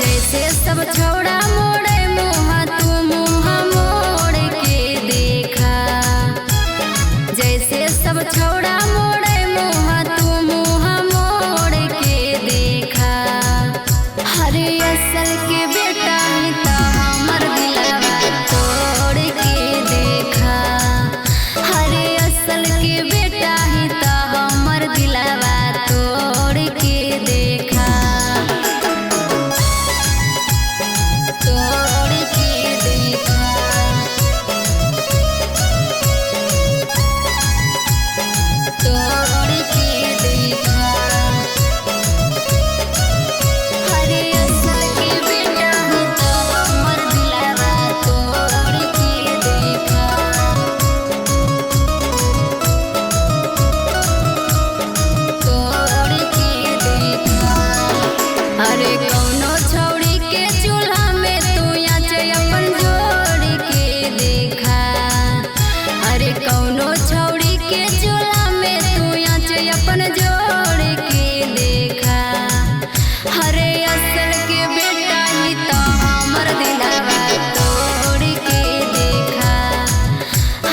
जैसे सब छौड़ा मोड़े मुँह तू मुँह मोड़ के देखा। जैसे सब छौड़ा मोड़े मुँह तू मुँह मोड़ के देखा। हरे असल के बेटा ही तो हमर दिलवा तोड़ के देखा। हरे असल के बेटा ही तो हमर दिलवा तोड़ के देखा। तोड़ के देखा। तोड़ के देखा। हरे असल के बेटा ही तो हमर दिलवा तोड़ के देखा। तोड़ के देखा। अरे कौनो छौड़ी के चूल्हा में तू आँच अपन जोड़ के देखा। अरे कौनो छौड़ी के चूल्हा में तू आँच अपन जोड़ के देखा। हरे असल के बेटा ही तो हमर दिलवा तोड़ के देखा।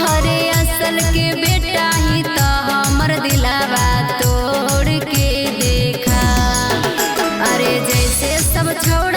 हरे असल के बेटा ही तो हमर दिलवा तोड़ के देखा। अरे जैसे सब छौड़ा